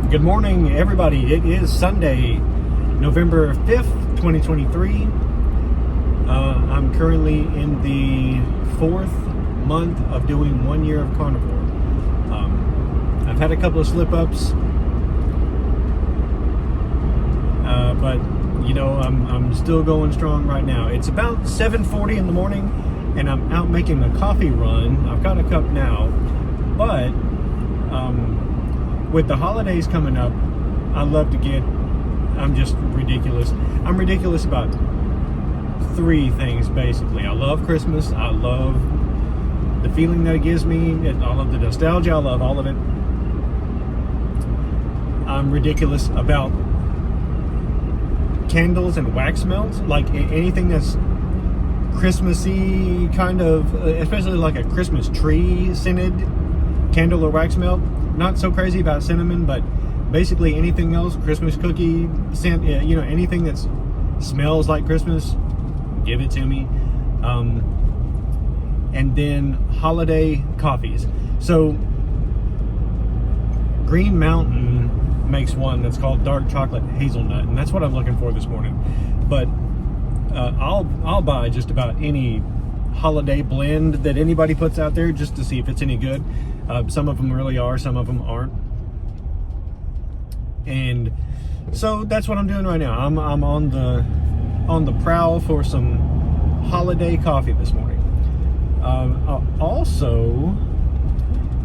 Good morning, everybody. It is Sunday, November 5th, 2023. I'm currently in the 4th month of doing 1 year of Carnivore. I've had a couple of slip-ups, but you know, I'm still going strong right now. It's about 7:40 in the morning, and I'm out making a coffee run. I've got a cup now, but with the holidays coming up, I'm just ridiculous. I'm ridiculous about three things, basically. I love Christmas. I love the feeling that it gives me, and all of the nostalgia. I love all of it. I'm ridiculous about candles and wax melts, like anything that's Christmassy, kind of, especially like a Christmas tree scented candle or wax melt. Not so crazy about cinnamon, but basically anything else, Christmas cookie scent, you know, anything that smells like Christmas, give it to me. And then holiday coffees. So Green Mountain makes one that's called dark chocolate hazelnut, and that's what I'm looking for this morning. But I'll buy just about any holiday blend that anybody puts out there just to see if it's any good. Some of them really are, some of them aren't. And so that's what I'm doing right now. I'm on the prowl for some holiday coffee this morning. Also,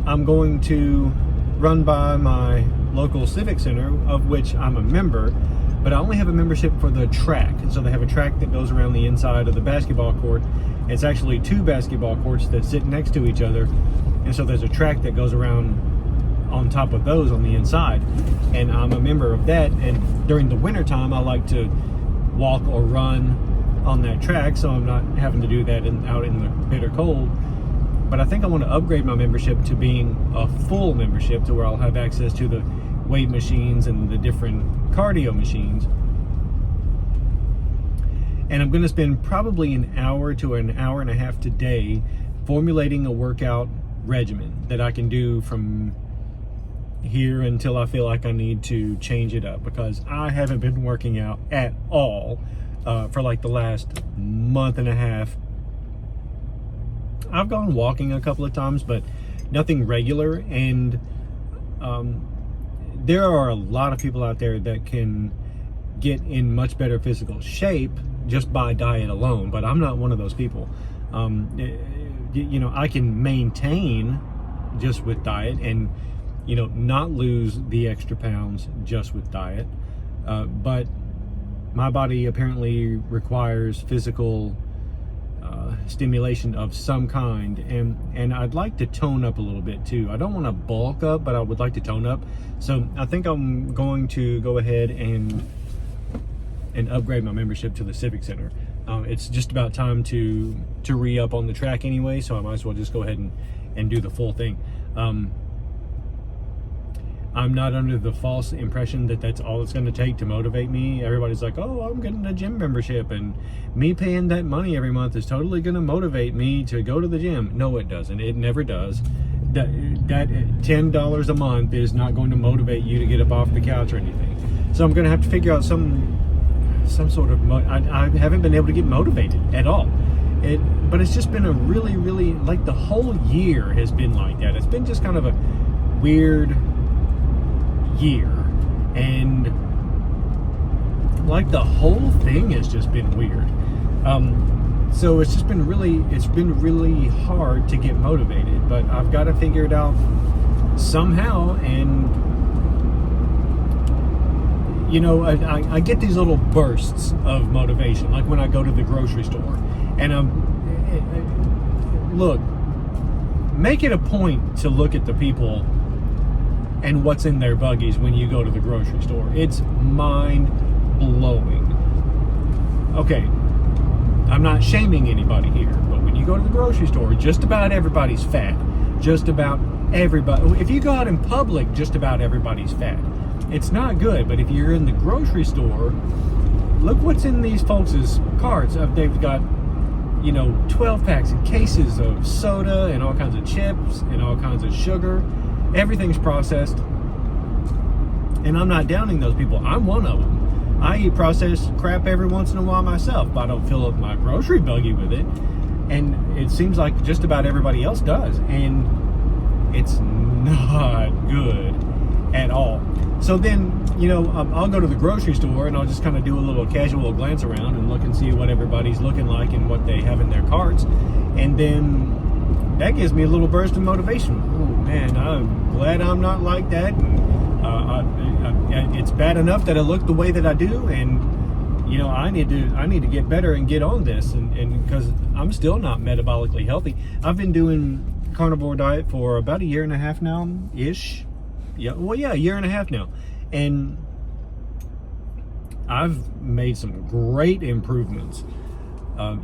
I'm going to run by my local civic center, of which I'm a member, but I only have a membership for the track. So they have a track that goes around the inside of the basketball court. It's actually two basketball courts that sit next to each other, and so there's a track that goes around on top of those on the inside, and I'm a member of that. And during the winter time, I like to walk or run on that track, so I'm not having to do that out in the bitter cold. But I think I want to upgrade my membership to being a full membership, to where I'll have access to the weight machines and the different cardio machines. And I'm going to spend probably an hour to an hour and a half today formulating a workout regimen that I can do from here until I feel like I need to change it up, because I haven't been working out at all for like the last month and a half. I've gone walking a couple of times, but nothing regular. And there are a lot of people out there that can get in much better physical shape just by diet alone, but I'm not one of those people. You know, I can maintain just with diet, and you know, not lose the extra pounds just with diet, but my body apparently requires physical stimulation of some kind, and I'd like to tone up a little bit too. I don't want to bulk up, but I would like to tone up. So I think I'm going to go ahead and upgrade my membership to the Civic Center. It's just about time to re-up on the track anyway, so I might as well just go ahead and do the full thing. I'm not under the false impression that that's all it's going to take to motivate me. Everybody's like, oh, I'm getting a gym membership, and me paying that money every month is totally going to motivate me to go to the gym. No, it doesn't. It never does. That $10 a month is not going to motivate you to get up off the couch or anything. So I'm going to have to figure out some sort of, I haven't been able to get motivated at all. But it's just been a really, really, like the whole year has been like that. It's been just kind of a weird year, and like the whole thing has just been weird. So it's been really hard to get motivated, but I've got to figure it out somehow. And you know, I get these little bursts of motivation, like when I go to the grocery store, and look, make it a point to look at the people and what's in their buggies when you go to the grocery store. It's mind-blowing. Okay, I'm not shaming anybody here, but when you go to the grocery store, just about everybody's fat. Just about everybody. If you go out in public, just about everybody's fat. It's not good, but if you're in the grocery store, look what's in these folks' carts. They've got, you know, 12 packs and cases of soda and all kinds of chips and all kinds of sugar. Everything's processed. And I'm not downing those people. I'm one of them. I eat processed crap every once in a while myself, but I don't fill up my grocery buggy with it. And it seems like just about everybody else does. And it's not good at all. So then, I'll go to the grocery store and I'll just kind of do a little casual glance around and look and see what everybody's looking like and what they have in their carts. And then that gives me a little burst of motivation. Oh man, I'm glad I'm not like that. And it's bad enough that I look the way that I do, and I need to get better and get on this, and because I'm still not metabolically healthy. I've been doing carnivore diet for about a year and a half now ish. A year and a half now, and I've made some great improvements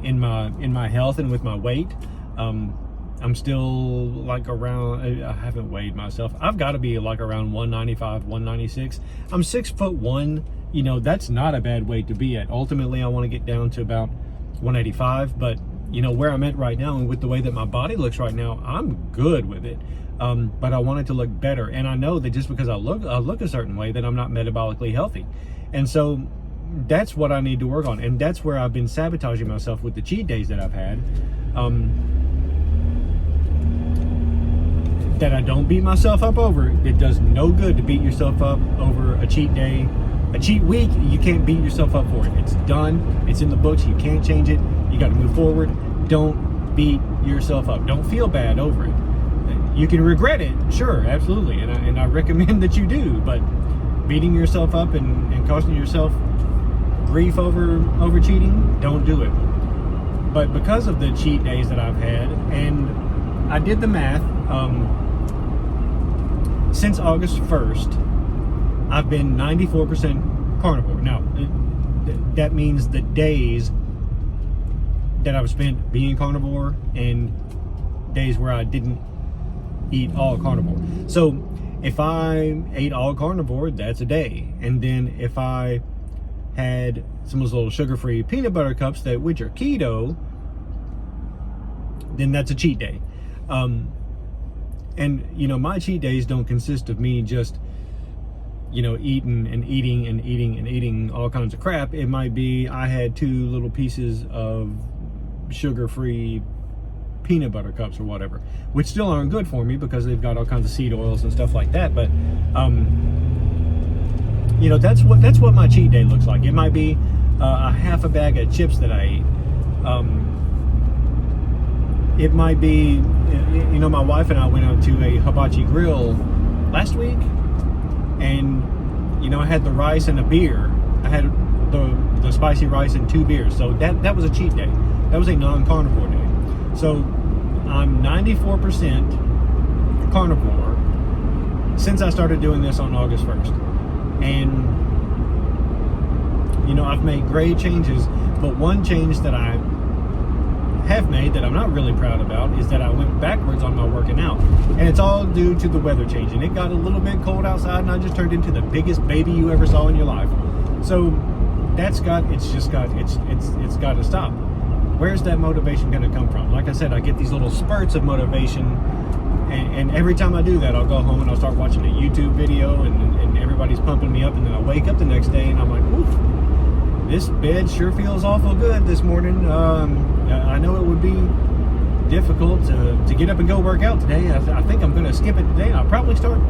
in my health and with my weight. I'm still like around, I haven't weighed myself. I've got to be like around 195, 196. I'm 6'1". That's not a bad weight to be at. Ultimately, I want to get down to about 185, but where I'm at right now and with the way that my body looks right now, I'm good with it. But I want it to look better. And I know that just because I look a certain way, that I'm not metabolically healthy. And so that's what I need to work on. And that's where I've been sabotaging myself with the cheat days that I've had. That I don't beat myself up over. It does no good to beat yourself up over a cheat day. A cheat week, you can't beat yourself up for it. It's done. It's in the books. You can't change it. You got to move forward. Don't beat yourself up. Don't feel bad over it. You can regret it, sure, absolutely, and I recommend that you do, but beating yourself up and causing yourself grief over cheating, don't do it. But because of the cheat days that I've had, and I did the math, since August 1st, I've been 94% carnivore. Now, that means the days that I've spent being carnivore and days where I didn't eat all carnivore. So if I ate all carnivore, that's a day. And then if I had some of those little sugar-free peanut butter cups which are keto, then that's a cheat day. And my cheat days don't consist of me just eating and eating and eating and eating all kinds of crap. It might be I had 2 little pieces of sugar-free peanut butter cups or whatever, which still aren't good for me because they've got all kinds of seed oils and stuff like that. But that's what my cheat day looks like. It might be a half a bag of chips that I ate. It might be, my wife and I went out to a hibachi grill last week, and I had the rice and a beer. I had the spicy rice and 2 beers. So that was a cheat day. That was a non-carnivore day. So I'm 94% carnivore since I started doing this on August 1st. And, I've made great changes, but one change that I have made that I'm not really proud about is that I went backwards on my working out. And it's all due to the weather changing. It got a little bit cold outside and I just turned into the biggest baby you ever saw in your life. So it's got to stop. Where's that motivation going to come from? Like I said, I get these little spurts of motivation, and every time I do that, I'll go home and I'll start watching a YouTube video, and everybody's pumping me up, and then I wake up the next day and I'm like, oof, this bed sure feels awful good this morning. I know it would be difficult to get up and go work out today. I think I'm going to skip it today, and I'll probably start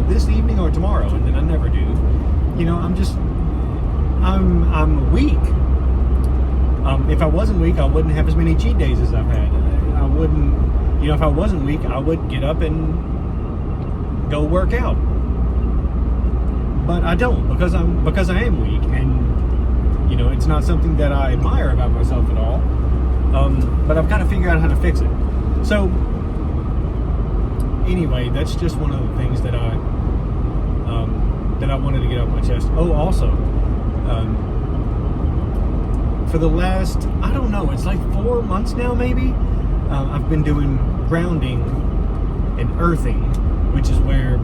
this evening or tomorrow, and then I never do. I'm weak. If I wasn't weak, I wouldn't have as many cheat days as I've had. I wouldn't, if I wasn't weak, I would get up and go work out. But I don't, because I am weak, and it's not something that I admire about myself at all. But I've got to figure out how to fix it. So anyway, that's just one of the things that I wanted to get off my chest. Oh, also, for the last, I don't know, it's like 4 months now maybe, I've been doing grounding and earthing, which is where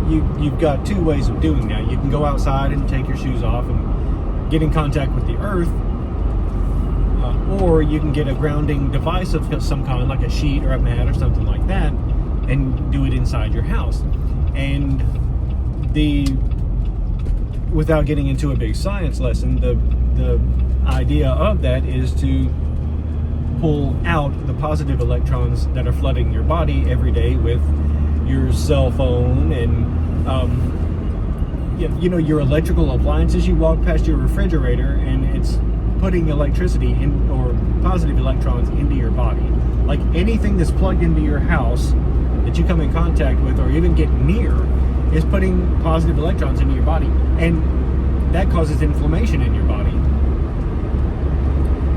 you've got 2 ways of doing that. You can go outside and take your shoes off and get in contact with the earth, or you can get a grounding device of some kind, like a sheet or a mat or something like that, and do it inside your house. And without getting into a big science lesson, the idea of that is to pull out the positive electrons that are flooding your body every day with your cell phone and your electrical appliances. You walk past your refrigerator and it's putting electricity in, or positive electrons into your body. Like anything that's plugged into your house that you come in contact with or even get near is putting positive electrons into your body, and that causes inflammation in your body.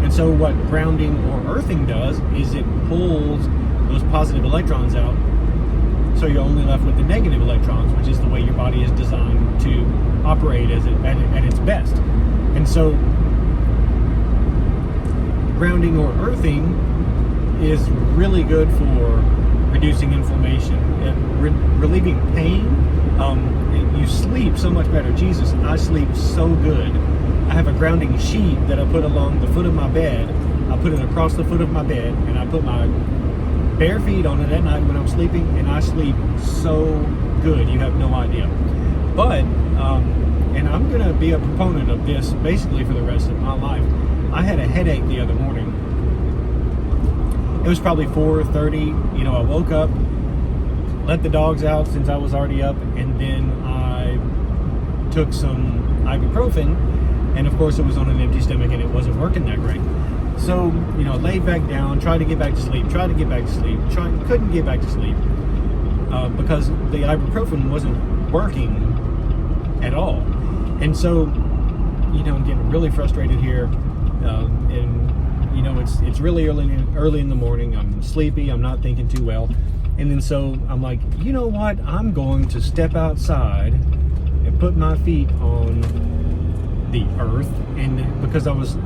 And so what grounding or earthing does is it pulls those positive electrons out, so you're only left with the negative electrons, which is the way your body is designed to operate at its best. And so grounding or earthing is really good for reducing inflammation and relieving pain. You sleep so much better. Jesus, I sleep so good. I have a grounding sheet that I put along the foot of my bed. I put it across the foot of my bed, and I put my bare feet on it at night when I'm sleeping, and I sleep so good. You have no idea. But, and I'm going to be a proponent of this basically for the rest of my life. I had a headache the other morning. It was probably 4:30. I woke up, let the dogs out since I was already up, and then I took some ibuprofen, and of course it was on an empty stomach and it wasn't working that great. So, laid back down, tried to get back to sleep, couldn't get back to sleep because the ibuprofen wasn't working at all. And so, I'm getting really frustrated here, and it's really early in the morning. I'm sleepy, I'm not thinking too well. And then so I'm like, you know what? I'm going to step outside and put my feet on the earth. And because I was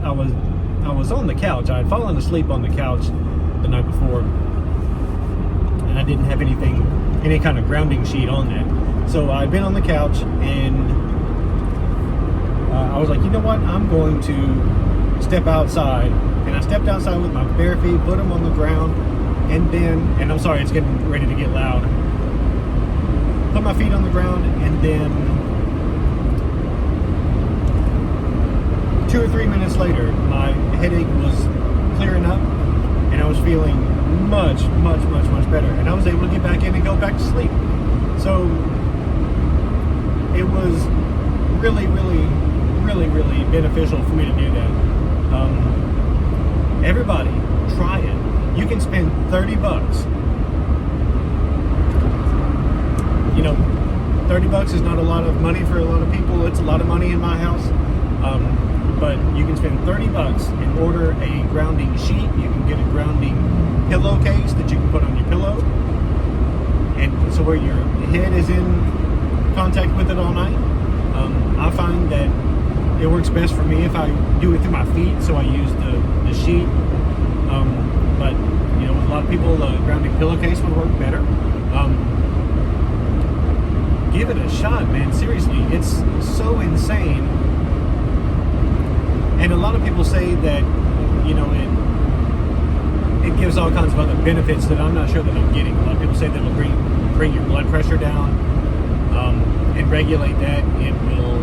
on the couch, I had fallen asleep on the couch the night before, and I didn't have any kind of grounding sheet on that. So I'd been on the couch, and I was like, you know what? I'm going to step outside. And I stepped outside with my bare feet, put them on the ground, and I'm sorry, it's getting ready to get loud. Put my feet on the ground, and then 2 or 3 minutes later, my headache was clearing up, and I was feeling much better. And I was able to get back in and go back to sleep. So it was really beneficial for me to do that. Everybody, try it. You can spend $30. $30 is not a lot of money for a lot of people. It's a lot of money in my house. But you can spend $30 and order a grounding sheet. You can get a grounding pillowcase that you can put on your pillow. And so where your head is in contact with it all night. I find that it works best for me if I do it through my feet, so I use the sheet. But with a lot of people, the grounding pillowcase would work better. Give it a shot, man. Seriously, it's so insane. And a lot of people say that it gives all kinds of other benefits that I'm not sure that I'm getting. A lot of people say that it'll bring your blood pressure down and regulate that. It will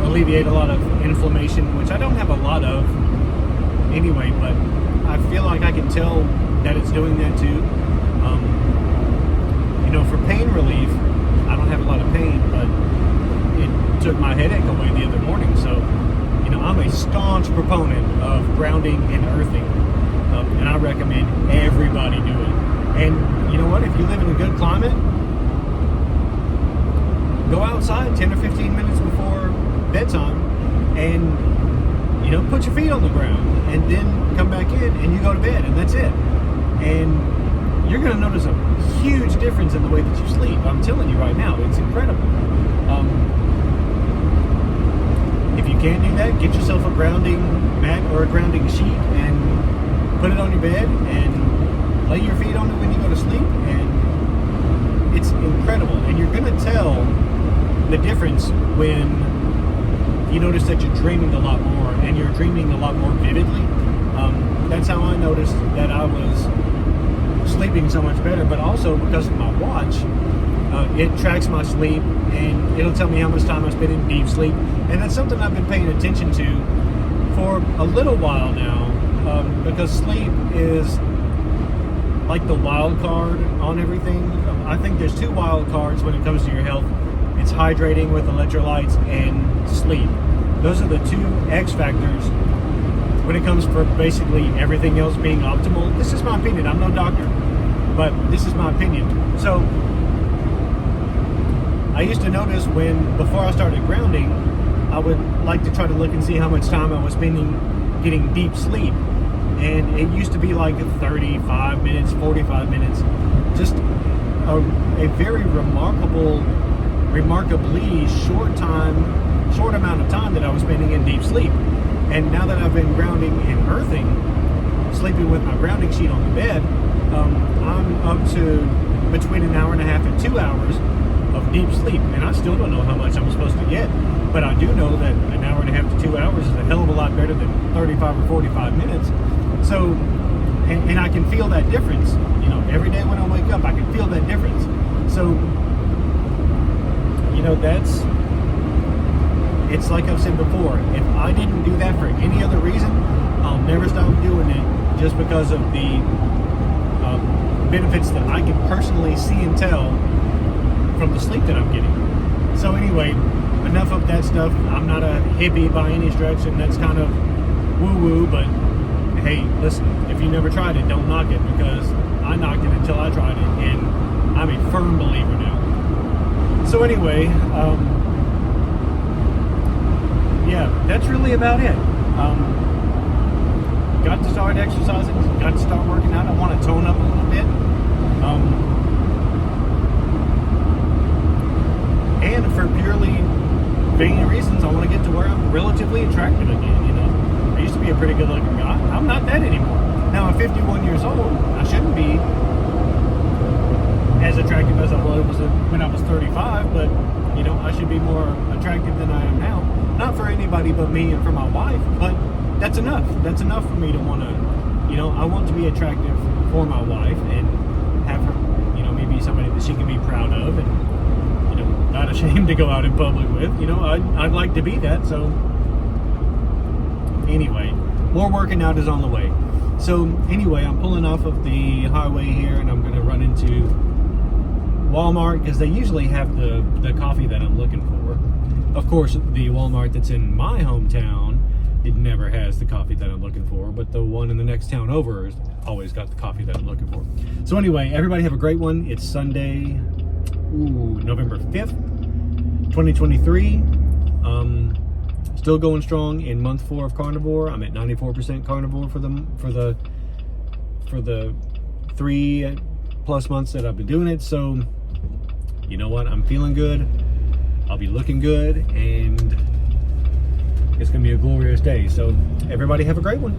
alleviate a lot of inflammation, which I don't have a lot of anyway, but I feel like I can tell that it's doing that too. For pain relief, I don't have a lot of pain, but it took my headache away the other morning. So, I'm a staunch proponent of grounding and earthing, and I recommend everybody do it. And you know what? If you live in a good climate, go outside 10 or 15 minutes before bedtime and put your feet on the ground, and then come back in and you go to bed, and that's it. And you're going to notice a huge difference in the way that you sleep. I'm telling you right now, it's incredible. If you can't do that, get yourself a grounding mat or a grounding sheet and put it on your bed and lay your feet on it when you go to sleep, and it's incredible. And you're going to tell the difference when you notice that you're dreaming a lot more, and you're dreaming a lot more vividly. That's how I noticed that I was sleeping so much better. But also because of my watch, It tracks my sleep, and it'll tell me how much time I spend in deep sleep. And that's something I've been paying attention to for a little while now, because sleep is like the wild card on everything. I think there's two wild cards when it comes to your health. It's hydrating with electrolytes and sleep. Those are the two X factors when it comes for basically everything else being optimal. This is my opinion. I'm no doctor, but this is my opinion. So I used to notice before I started grounding, I would like to try to look and see how much time I was spending getting deep sleep. And it used to be like 35 minutes, 45 minutes. Just a very remarkably short amount of time that I was spending in deep sleep. And now that I've been grounding and earthing, sleeping with my grounding sheet on the bed, I'm up to between an hour and a half and 2 hours of deep sleep, and I still don't know how much I'm supposed to get, but I do know that an hour and a half to 2 hours is a hell of a lot better than 35 or 45 minutes. So, and I can feel that difference. You know, every day when I wake up, I can feel that difference. So, you know, it's like I've said before, if I didn't do that for any other reason, I'll never stop doing it, just because of the benefits that I can personally see and tell from the sleep that I'm getting. So anyway, enough of that stuff. I'm not a hippie by any stretch, and that's kind of woo-woo, but hey, listen, if you never tried it, don't knock it, because I knocked it until I tried it, and I'm a firm believer now. So anyway, yeah, that's really about it. Got to start exercising, got to start working out. I want to tone up a little bit. And for purely vain reasons, I want to get to where I'm relatively attractive again, you know. I used to be a pretty good looking guy. I'm not that anymore. Now I'm 51 years old. I shouldn't be as attractive as I was when I was 35, but you know, I should be more attractive than I am now. Not for anybody but me and for my wife, but that's enough. That's enough for me to want to, you know, I want to be attractive for my wife and have her, you know, maybe somebody that she can be proud of and, you know, not ashamed to go out in public with. You know, I'd like to be that. So anyway, more working out is on the way. So anyway, I'm pulling off of the highway here, and I'm going to run into Walmart, because they usually have the coffee that I'm looking for. Of course, the Walmart that's in my hometown, it never has the coffee that I'm looking for, but the one in the next town over has always got the coffee that I'm looking for. So anyway, everybody have a great one. It's Sunday, November 5th, 2023. Still going strong in month 4 of Carnivore. I'm at 94% Carnivore for the 3+ months that I've been doing it. So you know what? I'm feeling good. I'll be looking good, and it's gonna be a glorious day. So everybody have a great one.